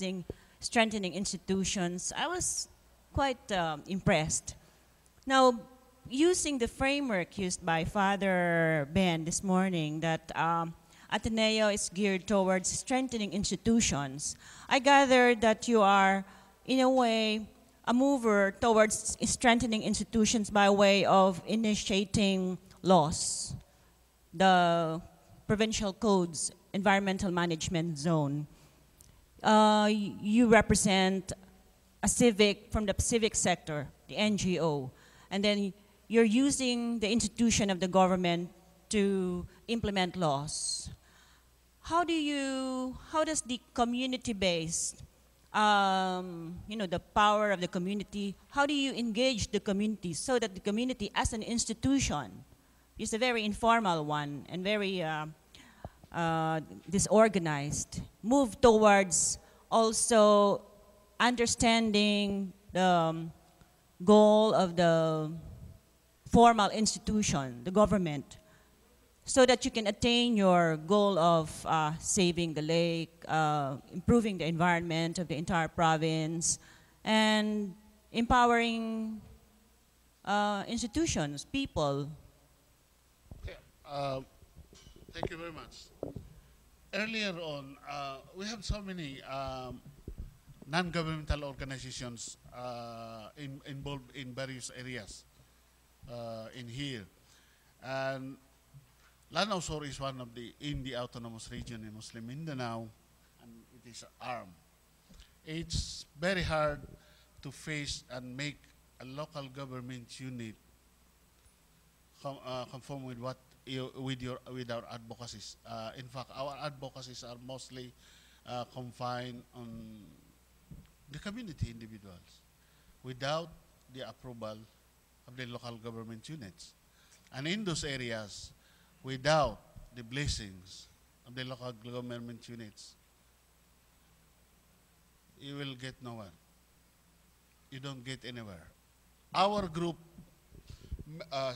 emphasizing strengthening institutions. I was quite impressed. Now, using the framework used by Father Ben this morning, that Ateneo is geared towards strengthening institutions, I gather that you are, in a way, a mover towards strengthening institutions by way of initiating laws, the provincial codes, environmental management zone. You represent a civic, from the civic sector, the NGO, and then you're using the institution of the government to implement laws. How does the community-based, the power of the community, how do you engage the community so that the community as an institution, is a very informal one and very disorganized, move towards also understanding the goal of the formal institution, the government, so that you can attain your goal of saving the lake, improving the environment of the entire province, and empowering institutions, people. Thank you very much. Earlier on, we have so many non-governmental organizations involved in various areas in here. And Lanao del Sur is one of in the autonomous region in Muslim Mindanao, and it is armed. It's very hard to face and make a local government unit conform with what with our advocacies. In fact, our advocacies are mostly confined on the community individuals without the approval of the local government units. And in those areas, without the blessings of the local government units, you will get nowhere. You don't get anywhere. Our group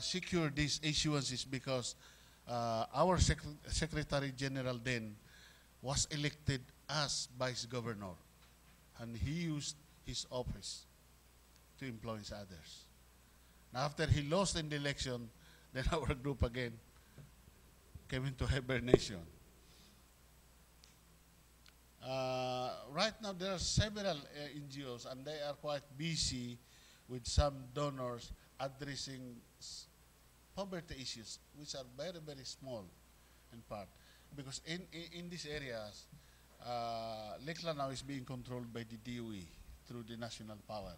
secured these issuances because our Secretary General then was elected as Vice Governor, and he used his office to influence others. Now, after he lost in the election, then our group again came into hibernation. Right now, there are several NGOs, and they are quite busy with some donors addressing poverty issues, which are very, very small in part. Because in these areas, Lake Lanao is being controlled by the DOE through the national power.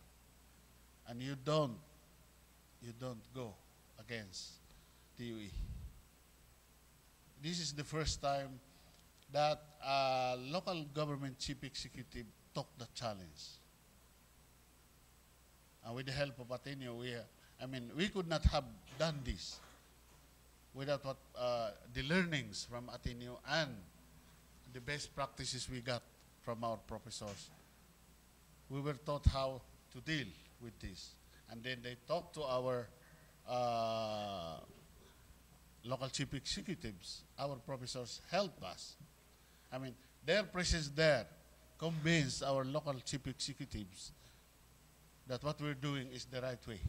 And you don't go against DOE. This is the first time that local government chief executive took the challenge. And with the help of Ateneo, we could not have done this without the learnings from Ateneo and the best practices we got from our professors. We were taught how to deal with this. And then they talked to our local chief executives. Our professors helped us. Their presence there convinced our local chief executives that what we're doing is the right way.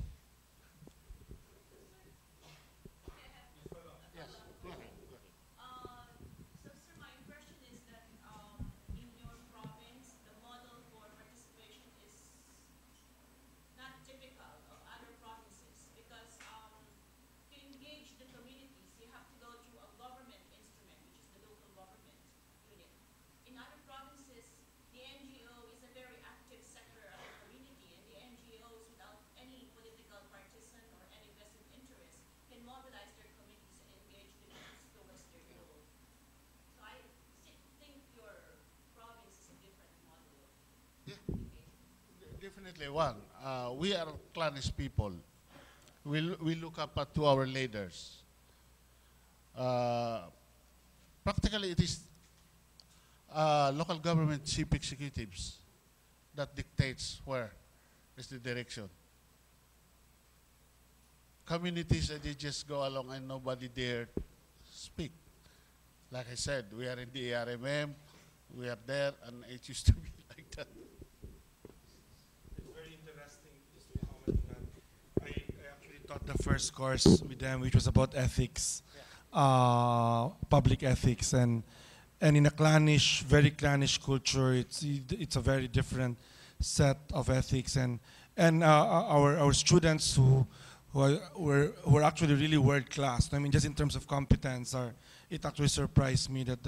Definitely one. We are clannish people. We look up to our leaders. Practically, it is local government chief executives that dictates where is the direction. Communities, they just go along and nobody dare speak. Like I said, we are in the ARMM, we are there, and it used to be like It's very interesting, just to comment on that. I actually taught the first course with them, which was about ethics, public ethics, and in a clannish, very clannish culture, it's a very different set of ethics, and our students who are actually really world class. I mean, just in terms of competence, it actually surprised me that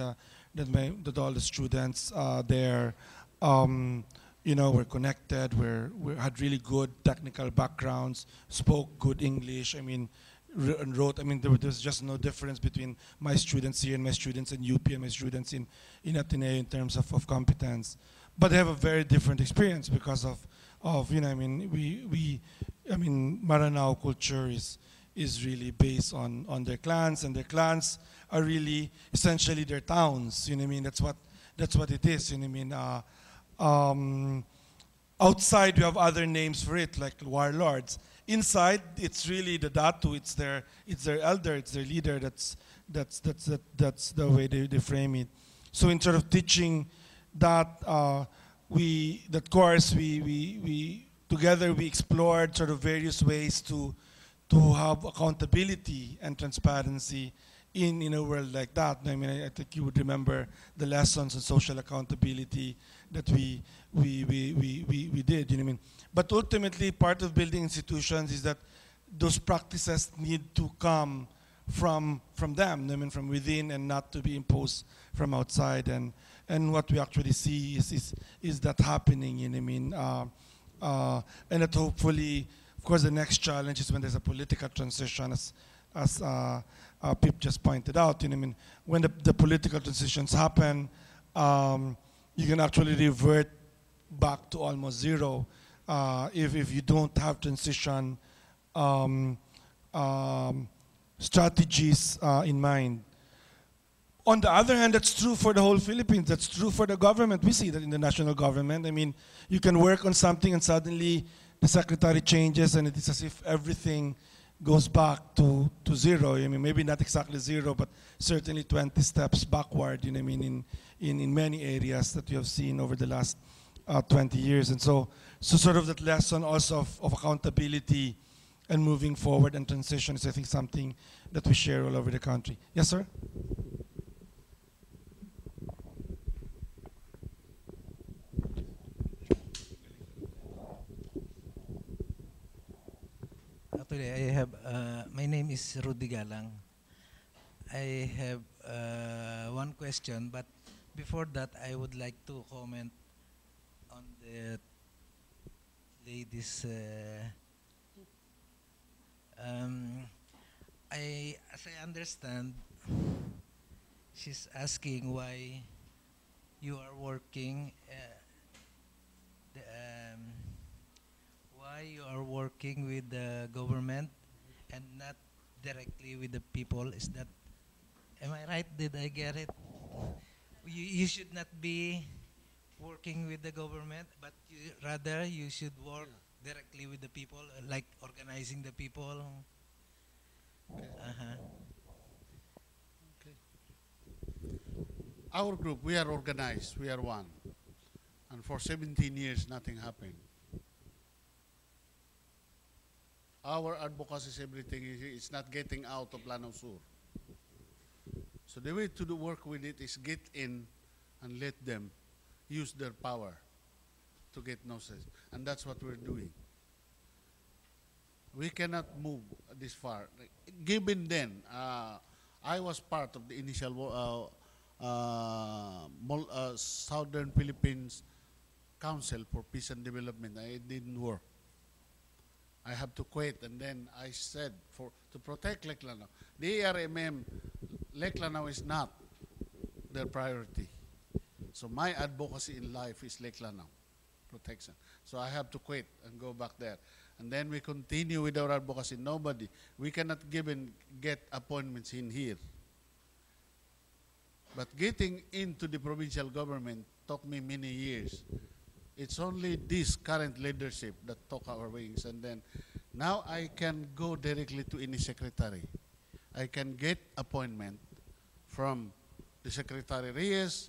all the students there, were connected, we had really good technical backgrounds, spoke good English. I mean, and wrote. I mean, there's just no difference between my students here and my students in UP and my students in Ateneo in terms of competence. But they have a very different experience because of I mean, Maranao culture is really based on their clans, and their clans are really essentially their towns. You know what I mean? That's what it is. You know what I mean? Outside, we have other names for it, like warlords. Inside, it's really the Datu. It's their elder. It's their leader. That's the way they frame it. So in sort of teaching that course, we together we explored sort of various ways to have accountability and transparency in a world like that. I mean, I think you would remember the lessons on social accountability that we did. You know what I mean? But ultimately, part of building institutions is that those practices need to come from them. I mean, from within, and not to be imposed from outside. And what we actually see is that happening. You know what I mean? And that hopefully, of course, the next challenge is when there's a political transition, as Pip just pointed out. You know what I mean? When the political transitions happen, you can actually revert back to almost zero if you don't have transition strategies in mind. On the other hand, that's true for the whole Philippines. That's true for the government. We see that in the national government. I mean, you can work on something and suddenly the secretary changes and it is as if everything goes back to zero. I mean, maybe not exactly zero, but certainly 20 steps backward, you know what I mean, in many areas that you have seen over the last 20 years. And so sort of that lesson also of accountability and moving forward and transition is, I think, something that we share all over the country. Yes, sir? Actually, I have, my name is Rudy Galang. I have one question, but before that, I would like to comment on the ladies. As I understand, she's asking why you are working. The, why you are working with the government and not directly with the people. Is that, am I right? Did I get it? You should not be working with the government, but rather you should work directly with the people, like organizing the people. Uh-huh. Okay. Our group, we are organized. We are one. And for 17 years, nothing happened. Our advocacy is everything. It's not getting out of Lanao Sur. So the way to do work with it is get in and let them use their power to get noses. And that's what we're doing. We cannot move this far. Given then, I was part of the initial Southern Philippines Council for Peace and Development. It didn't work. I have to quit, and then I said to protect Lake Lanao. The ARMM, Lake Lanao is not their priority. So my advocacy in life is Lake Lanao protection. So I have to quit and go back there. And then we continue with our advocacy. Nobody, we cannot get appointments in here. But getting into the provincial government took me many years. It's only this current leadership that took our wings. And then now I can go directly to any secretary. I can get appointment from the Secretary Reyes,